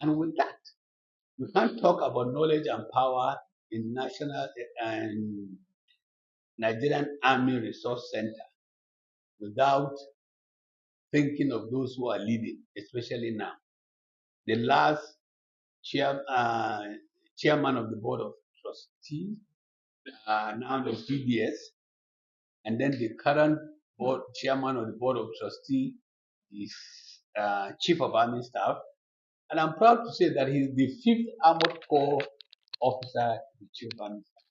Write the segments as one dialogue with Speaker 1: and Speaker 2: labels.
Speaker 1: And with that, we can't talk about knowledge and power in national and Nigerian Army Resource Center without thinking of those who are leading, especially now. The last chair, chairman of the board of trustees, now the CDS, and then the current board chairman of the board of trustees is chief of army staff. And I'm proud to say that he's the fifth armored corps officer, the chief of army staff.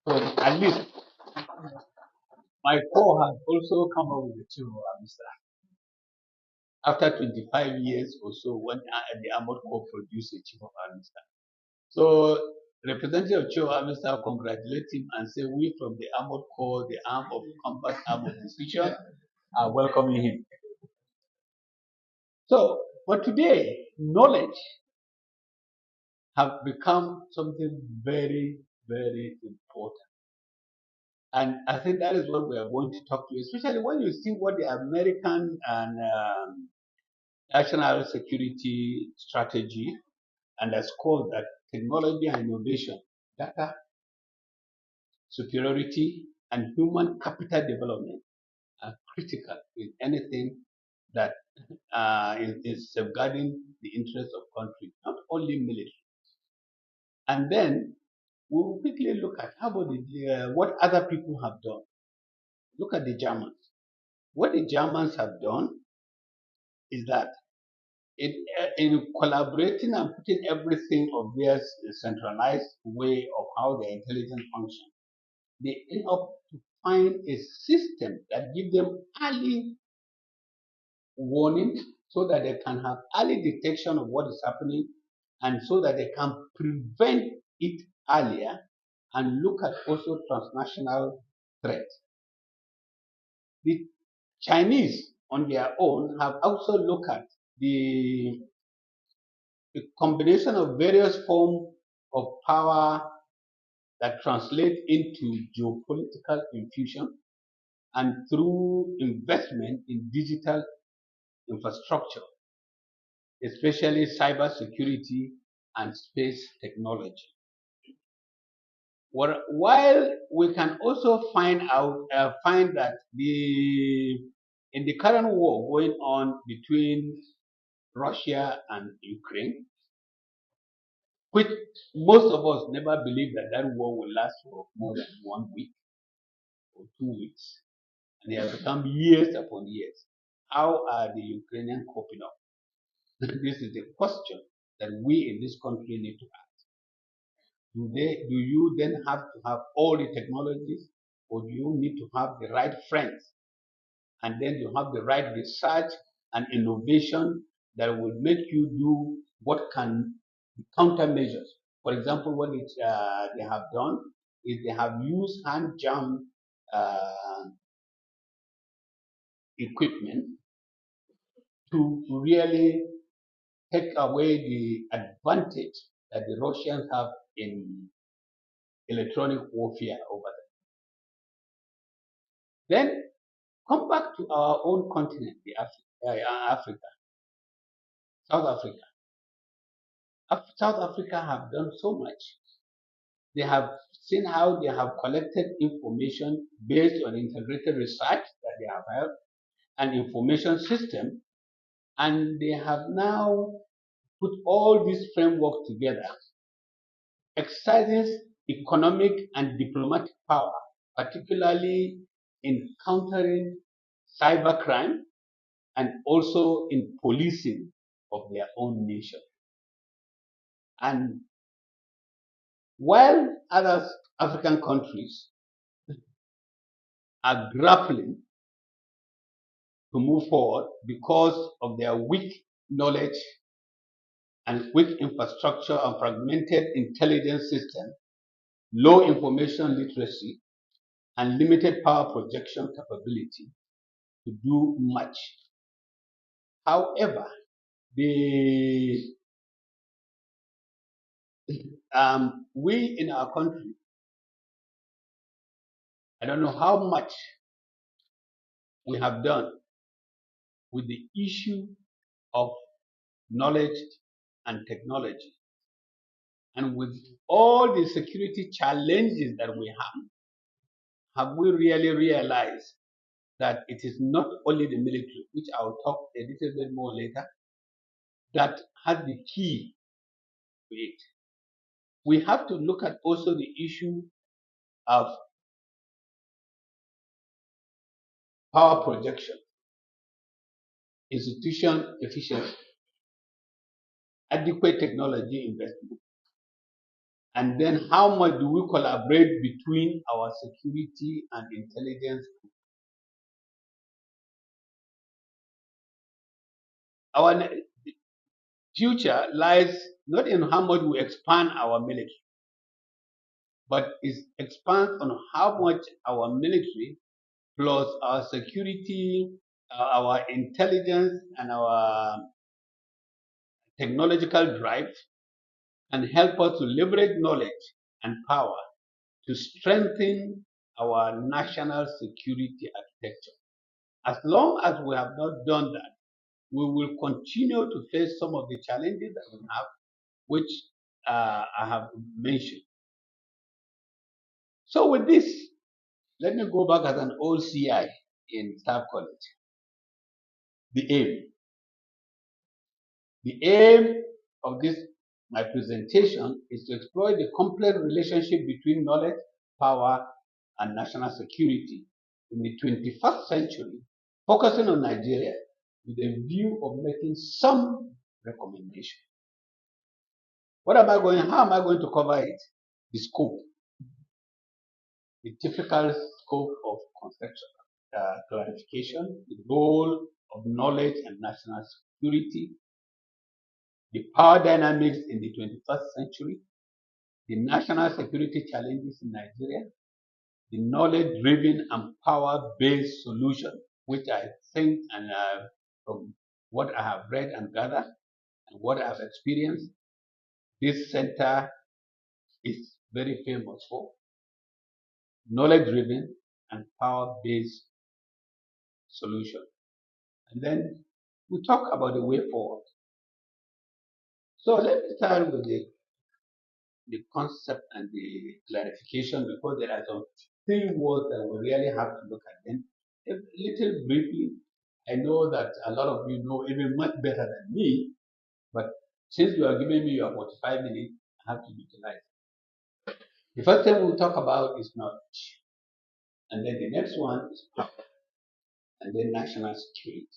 Speaker 1: So at least my corps has also come up with the chief of army staff. After 25 years or so, when the armored corps produced a chief of army staff. So representative of chief of army staff congratulate him and say, we from the armored corps, the arm of combat arm of decision, are welcoming him. So, but today, knowledge have become something very, very important. And I think that is what we are going to talk to, especially when you see what the American and national security strategy underscores that technology and innovation, data superiority, and human capital development are critical in anything that is safeguarding the interests of country, not only military. And then we will quickly look at how about what other people have done. Look at the Germans. What the Germans have done is that in collaborating and putting everything of their centralized way of how their intelligence function, they end up to find a system that gives them early warning so that they can have early detection of what is happening and so that they can prevent it earlier and look at also transnational threats. The Chinese on their own have also looked at the, the combination of various forms of power that translate into geopolitical infusion and through investment in digital infrastructure, especially cyber security and space technology. While we can also find that in the current war going on between Russia and Ukraine, which most of us never believed that that war will last for more than 1 week or 2 weeks, and it has become years upon years. How are the Ukrainians coping up? This is the question that we in this country need to ask. Do you then have to have all the technologies, or do you need to have the right friends, and then you have the right research and innovation that will make you do what can be countermeasures? For example, what they have done is they have used hand jam uh, equipment to really take away the advantage that the Russians have in electronic warfare over them. Then come back to our own continent, Africa, South Africa. South Africa have done so much. They have seen how they have collected information based on integrated research that they have had, an information system, and they have now put all this framework together, exercises economic and diplomatic power, particularly in countering cybercrime and also in policing of their own nation. And while other African countries are grappling to move forward because of their weak knowledge and weak infrastructure and fragmented intelligence system, low information literacy, and limited power projection capability to do much. However, the we in our country, I don't know how much we have done with the issue of knowledge, and technology. And with all the security challenges that we have we really realized that it is not only the military, which I'll talk a little bit more later, that has the key to it. We have to look at also the issue of power projection, institution efficiency, adequate technology investment, and then how much do we collaborate between our security and intelligence. Our future lies not in how much we expand our military, but it expands on how much our military plus our security, our intelligence, and our technological drive can help us to leverage knowledge and power to strengthen our national security architecture. As long as we have not done that, we will continue to face some of the challenges that we have, which I have mentioned. So with this, let me go back as an old CI in Staff College. The aim. The aim of this, my presentation, is to explore the complex relationship between knowledge, power, and national security in the 21st century, focusing on Nigeria with a view of making some recommendation. How am I going to cover it? The scope, the typical scope of conceptual clarification, the role of knowledge and national security, the power dynamics in the 21st century, the national security challenges in Nigeria, the knowledge-driven and power-based solution, which I think, and from what I have read and gathered, and what I have experienced, this center is very famous for knowledge-driven and power-based solution. And then we talk about the way forward. So let me start with the concept and the clarification, because there are some three words that we really have to look at them. A little briefly, I know that a lot of you know even much better than me, but since you are giving me your 45 minutes, I have to utilize. The first thing we'll talk about is knowledge, and then the next one is power, and then national security.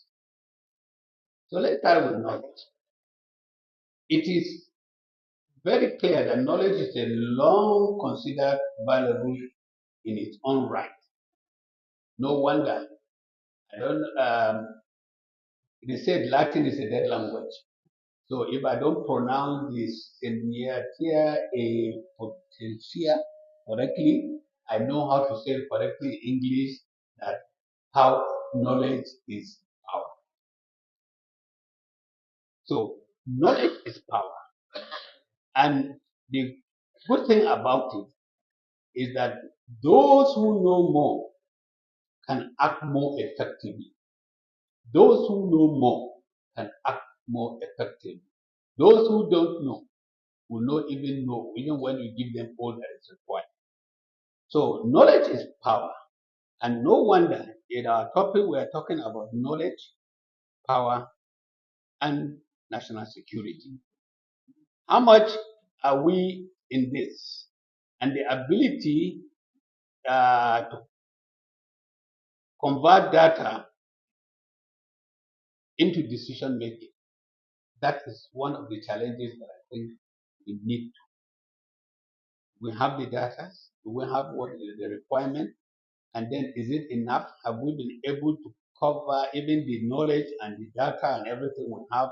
Speaker 1: So let's start with knowledge. It is very clear that knowledge is a long considered valuable in its own right. No wonder. I don't. They said Latin is a dead language. So if I don't pronounce this seniatia a potentia correctly, I know how to say it correctly in English. That how knowledge is power. So knowledge is power, and the good thing about it is that those who know more can act more effectively. Those who know more can act more effectively. Those who don't know will not even know, even when you give them all that is required. So knowledge is power. And no wonder in our topic we are talking about knowledge, power, and national security. How much are we in this? And the ability to convert data into decision making. That is one of the challenges that I think we need. We have the data, we have what is the requirement, and then is it enough? Have we been able to cover even the knowledge and the data and everything we have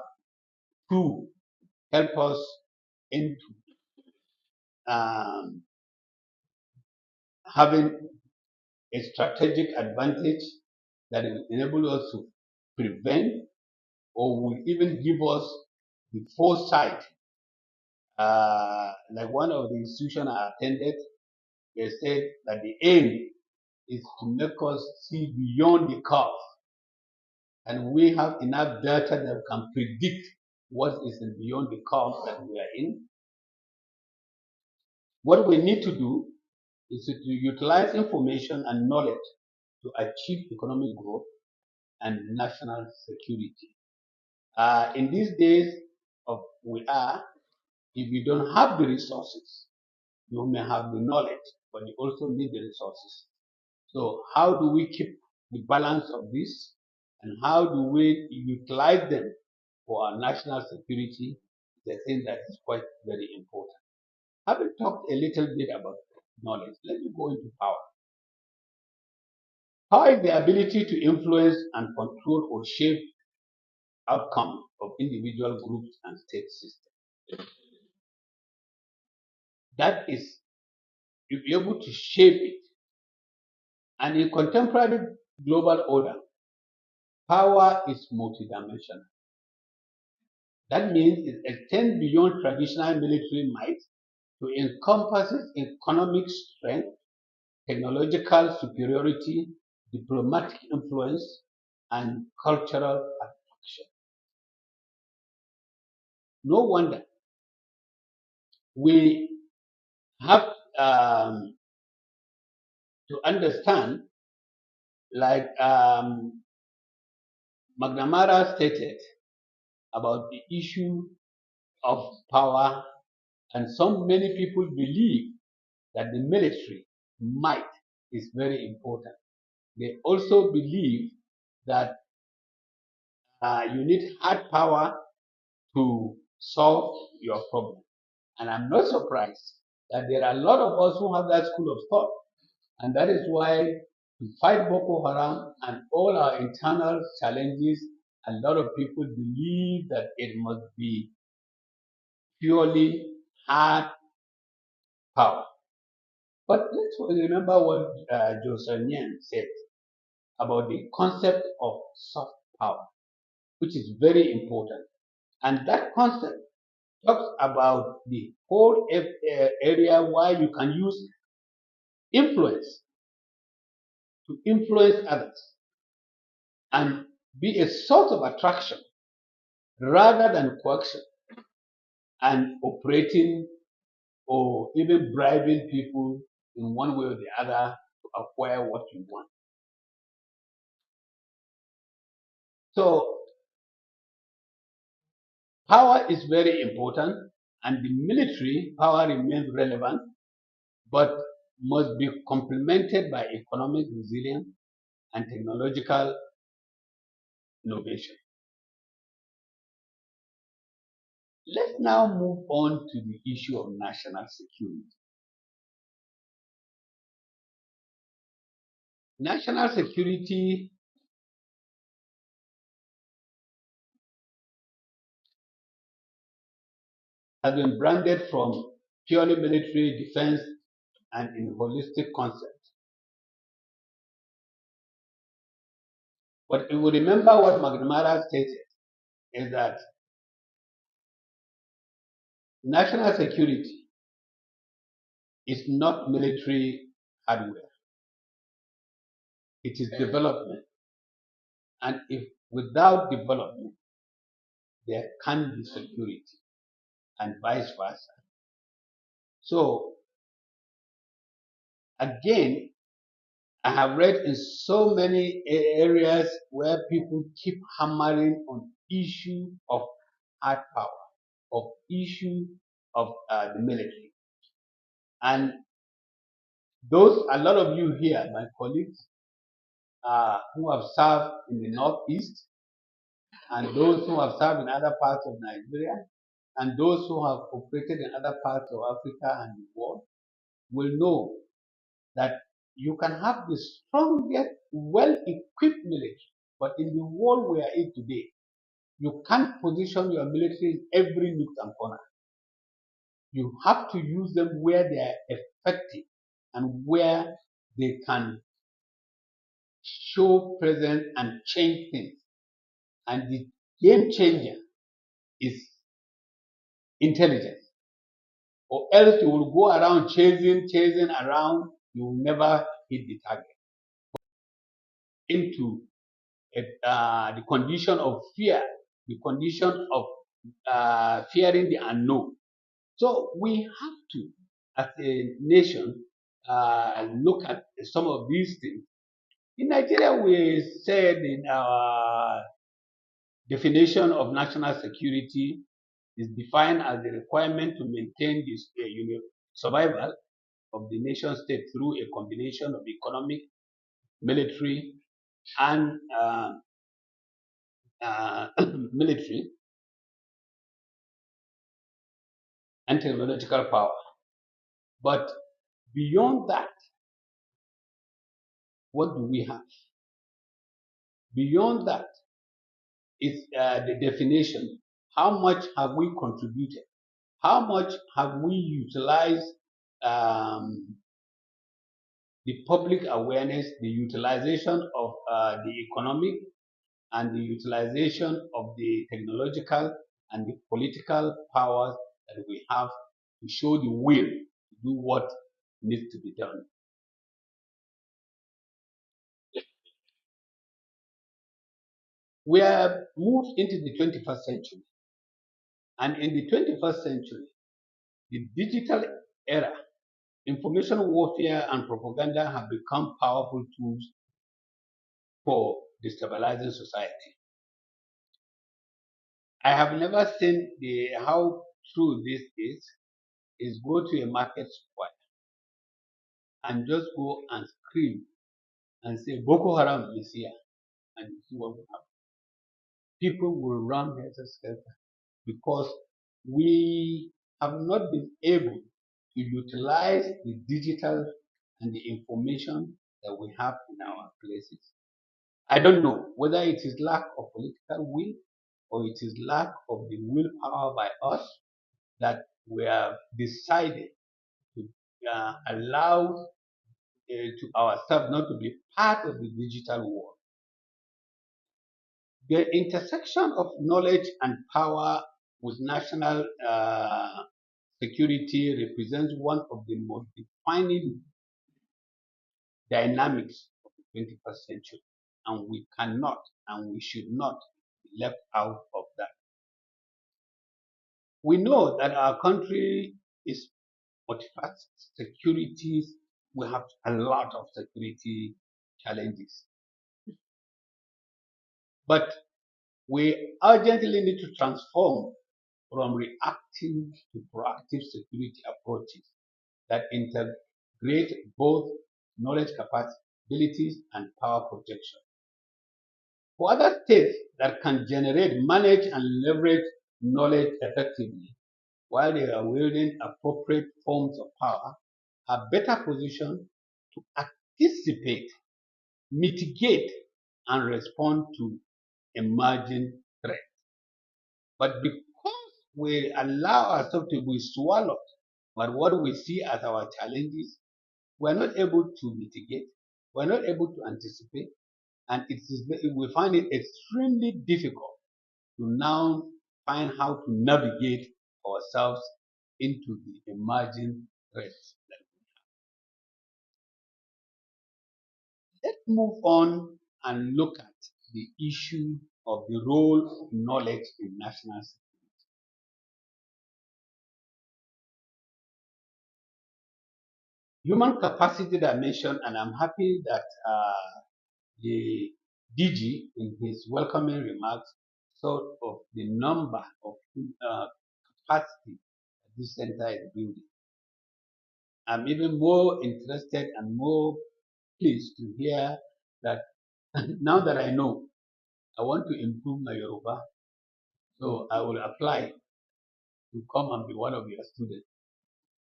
Speaker 1: to help us into um, having a strategic advantage that will enable us to prevent or will even give us the foresight. Like one of the institutions I attended, they said that the aim is to make us see beyond the curve. And we have enough data that can predict what is beyond the calm that we are in. What we need to do is to utilize information and knowledge to achieve economic growth and national security. In these days of we are, if you don't have the resources, you may have the knowledge, but you also need the resources. So how do we keep the balance of this, and how do we utilize them for our national security? The thing that is quite very important. Having talked a little bit about knowledge, let me go into power. Power is the ability to influence and control or shape outcome of individual groups and state systems. That is, you'll be able to shape it. And in contemporary global order, power is multidimensional. That means it extends beyond traditional military might to encompass economic strength, technological superiority, diplomatic influence, and cultural attraction. No wonder we have to understand, like McNamara stated about the issue of power, and many people believe that the military might is very important. They also believe that you need hard power to solve your problem. And I'm not surprised that there are a lot of us who have that school of thought. And that is why to fight Boko Haram and all our internal challenges, a lot of people believe that it must be purely hard power. But let's remember what Joseph Nyen said about the concept of soft power, which is very important. And that concept talks about the whole area where you can use influence to influence others and be a source of attraction rather than coaction and operating or even bribing people in one way or the other to acquire what you want. So power is very important, and the military power remains relevant, but must be complemented by economic resilience and technological innovation. Let's now move on to the issue of national security. National security has been branded from purely military defense and in holistic concept. But if we remember what McNamara stated, is that national security is not military hardware. It is development. And if without development, there can't be security, and vice versa. So again, I have read in so many areas where people keep hammering on issue of hard power, of issue of the military. And a lot of you here, my colleagues, who have served in the Northeast, and those who have served in other parts of Nigeria, and those who have operated in other parts of Africa and the world, will know that you can have the strongest, well-equipped military, but in the world we are in today, you can't position your military in every nook and corner. You have to use them where they are effective and where they can show presence and change things. And the game changer is intelligence. Or else you will go around chasing around, you will never hit the target. Into the condition of fear, the condition of fearing the unknown. So we have to, as a nation, look at some of these things. In Nigeria, we said in our definition of national security is defined as the requirement to maintain the survival of the nation state through a combination of economic, military, and military and technological power. But beyond that, what do we have? Beyond that is the definition. How much have we contributed? How much have we utilized um, the public awareness, the utilization of the economic, and the utilization of the technological and the political powers that we have to show the will to do what needs to be done? We have moved into the 21st century, and in the 21st century, the digital era, information warfare and propaganda have become powerful tools for destabilizing society. I have never seen how true this is go to a market square and just go and scream and say Boko Haram is here and you see what will happen. People will run helter because we have not been able to utilize the digital and the information that we have in our places. I don't know whether it is lack of political will or it is lack of the willpower by us that we have decided to allow to ourselves not to be part of the digital world. The intersection of knowledge and power with national security represents one of the most defining dynamics of the 21st century, and we cannot and we should not be left out of that. We know that our country is multifaceted. Securities, we have a lot of security challenges, but we urgently need to transform from reactive to proactive security approaches that integrate both knowledge capabilities and power projection. For other states that can generate, manage, and leverage knowledge effectively while they are wielding appropriate forms of power are better positioned to anticipate, mitigate, and respond to emerging threats. But because we allow ourselves to be swallowed by what we see as our challenges, we're not able to mitigate, we're not able to anticipate, and we find it extremely difficult to now find how to navigate ourselves into the emerging threats. Let's move on and look at the issue of the role of knowledge in national security. Human capacity dimension, and I'm happy that the DG in his welcoming remarks sort of the number of capacity that this center is building. I'm even more interested and more pleased to hear that now that I know, I want to improve my Yoruba, so I will apply to come and be one of your students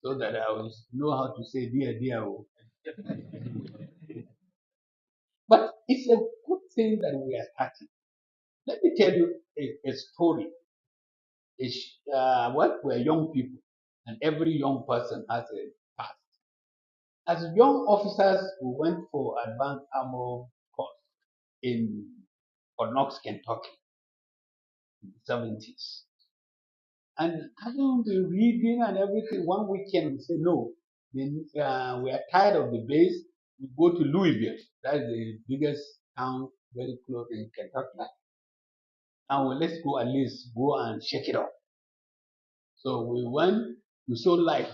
Speaker 1: so that I will know how to say dear, dear. Oh. But it's a good thing that we are starting. Let me tell you a story. Well, we're young people, and every young person has a past. As young officers, we went for advanced armor course in Fort Knox, Kentucky, in the 70s. And having been reading and everything, one weekend we say, no, we are tired of the base. We go to Louisville. That is the biggest town very close in Kentucky. and well, let's go at least go and shake it up. So we went, we saw light.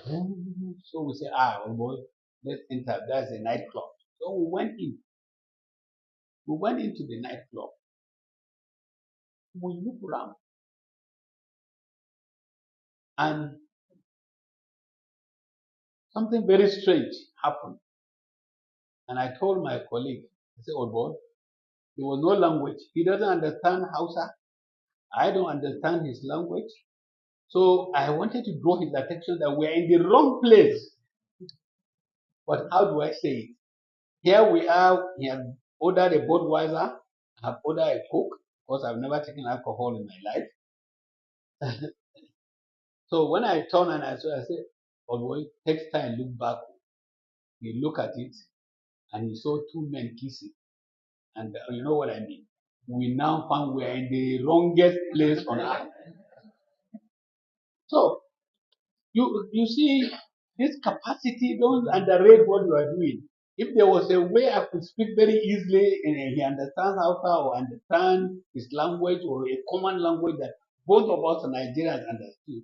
Speaker 1: So we said, oh boy, let's enter. That's a nightclub. So we went in. We went into the nightclub. We looked around and something very strange happened. And I told my colleague, I said, oh boy, there was no language. He doesn't understand Hausa. I don't understand his language. So I wanted to draw his attention that we're in the wrong place. But how do I say it? Here we are, he has ordered a Budweiser. I have ordered a Coke because I've never taken alcohol in my life. So when I turn and I said, oh boy, next time look back. He look at it and he saw two men kissing. And you know what I mean? We now found we're in the wrongest place on earth. So you see, this capacity, don't underrate what you are doing. If there was a way I could speak very easily and he understands Hausa or understand his language or a common language that both of us Nigerians understood,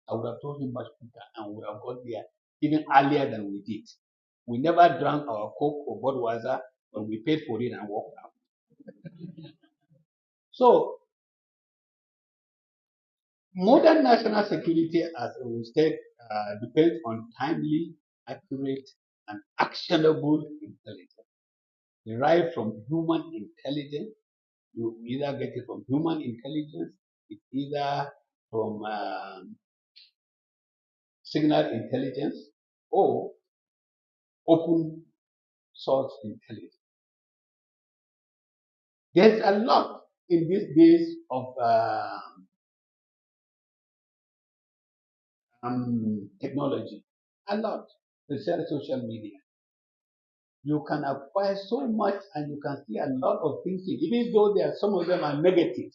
Speaker 1: I would have told him much quicker and we would have got there even earlier than we did. We never drank our Coke or Budweiser, but we paid for it and walked out. So modern national security, as we said, depends on timely, accurate, and actionable intelligence derived from human intelligence. You either get it from human intelligence, it's either from signal intelligence, or open source intelligence. There's a lot in these days of technology, a lot, especially social media. You can acquire so much and you can see a lot of things, even though there are some of them are negative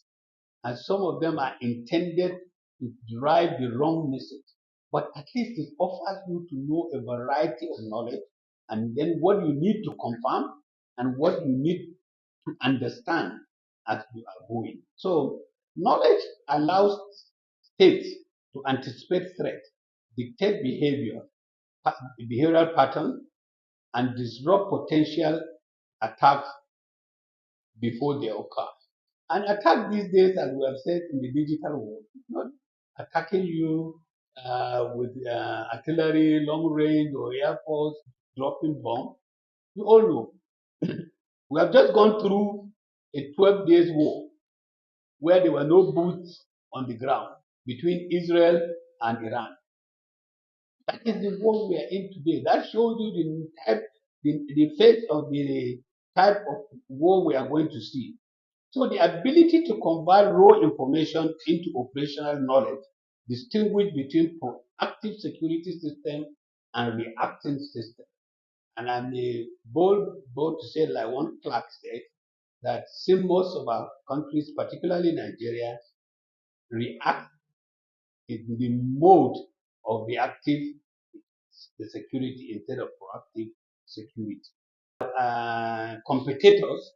Speaker 1: and some of them are intended to drive the wrong message. But at least it offers you to know a variety of knowledge and then what you need to confirm and what you need to understand as you are going. So knowledge allows states to anticipate threat, dictate behavioral patterns, and disrupt potential attacks before they occur. An attack these days, as we have said in the digital world, is not attacking you with artillery, long range, or air force dropping bomb. You all know. We have just gone through a 12 days war where there were no boots on the ground between Israel and Iran. That is the world we are in today. That shows you the face of the type of war we are going to see. So the ability to convert raw information into operational knowledge, distinguish between proactive security system and reactive system. And I'm bold to say, like one clerk said, that since most of our countries, particularly Nigeria, react in the mode of reactive security instead of proactive security. Competitors,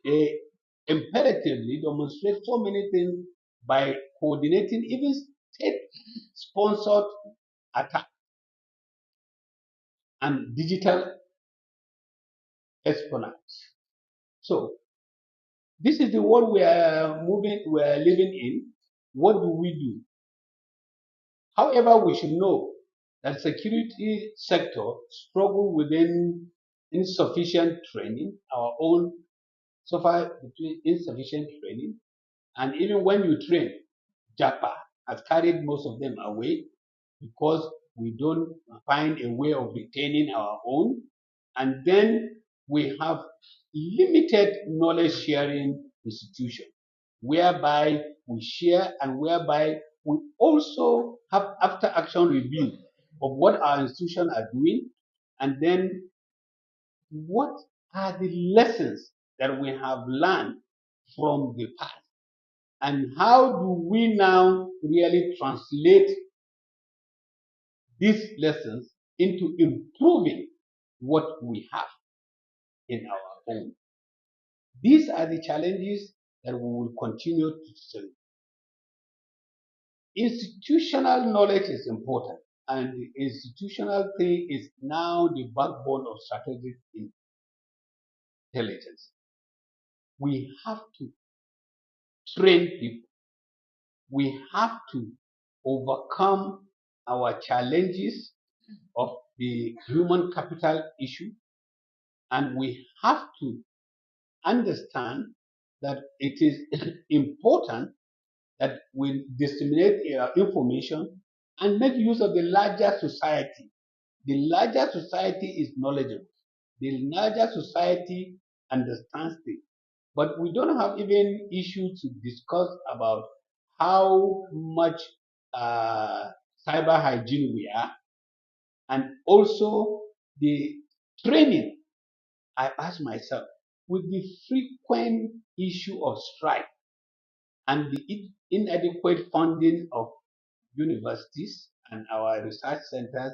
Speaker 1: they imperatively demonstrate so many things by coordinating even state-sponsored attack and digital espionage. So this is the world we are living in. What do we do? However, we should know that security sector struggle within insufficient training, our own suffer between insufficient training, and even when you train, Japa has carried most of them away because we don't find a way of retaining our own. And then we have limited knowledge sharing institution whereby we share and whereby we also have after action review of what our institutions are doing and then what are the lessons that we have learned from the past and how do we now really translate these lessons into improving what we have in our own. These are the challenges that we will continue to serve. Institutional knowledge is important, and the institutional thing is now the backbone of strategic intelligence. We have to train people. We have to overcome our challenges of the human capital issue, and we have to understand that it is important that we disseminate information and make use of the larger society. The larger society is knowledgeable. The larger society understands things. But we don't have even issue to discuss about how much uh, cyber hygiene we are, and also the training. I ask myself, with the frequent issue of strike and the inadequate funding of universities and our research centers,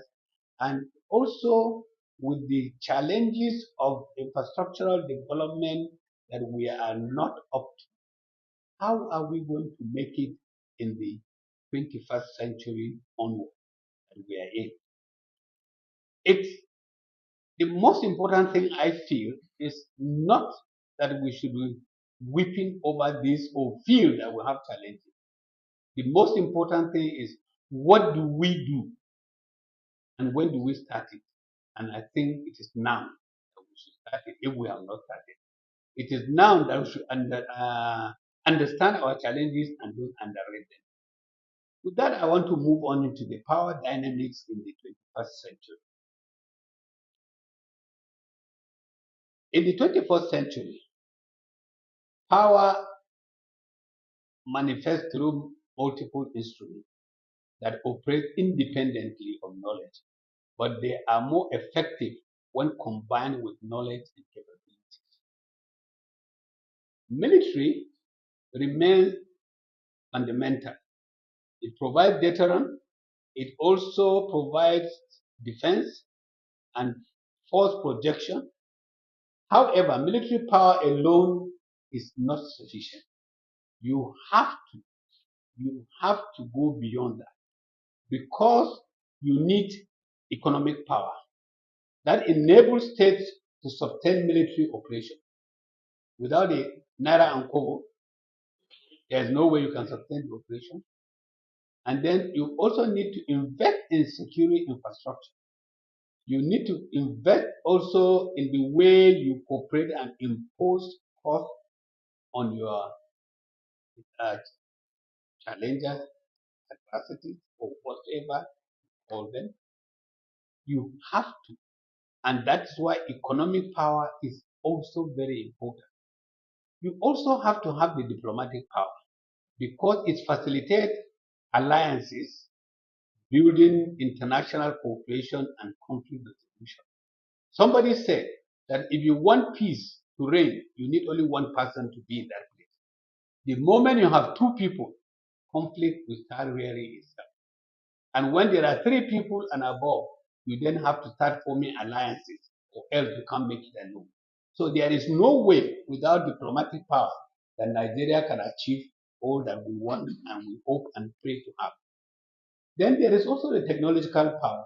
Speaker 1: and also with the challenges of infrastructural development that we are not up to, how are we going to make it in the 21st century onward that we are in? It's the most important thing I feel is not that we should be weeping over this or feel that we have challenges. The most important thing is, what do we do and when do we start it? And I think it is now that we should start it if we have not started. It is now that we should understand our challenges and don't underrate them. With that, I want to move on into the power dynamics in the 21st century. In the 21st century, power manifests through multiple instruments that operate independently of knowledge, but they are more effective when combined with knowledge and capabilities. Military remains fundamental. It provides deterrence. It also provides defense and force projection. However, military power alone is not sufficient. You have to, you have to go beyond that, because you need economic power that enables states to sustain military operation. Without a naira and kobo, there's no way you can sustain the operation. And then you also need to invest in security infrastructure. You need to invest also in the way you cooperate and impose costs on your uh, challengers, adversities, or whatever you call them. You have to. And that's why economic power is also very important. You also have to have the diplomatic power, because it facilitates alliances, building international cooperation and conflict resolution. Somebody said that if you want peace to reign, you need only one person to be in that place. The moment you have two people, conflict will start rearing itself. And when there are three people and above, you then have to start forming alliances, or else you can't make it alone. So there is no way without diplomatic power that Nigeria can achieve all that we want and we hope and pray to have. Then there is also the technological power.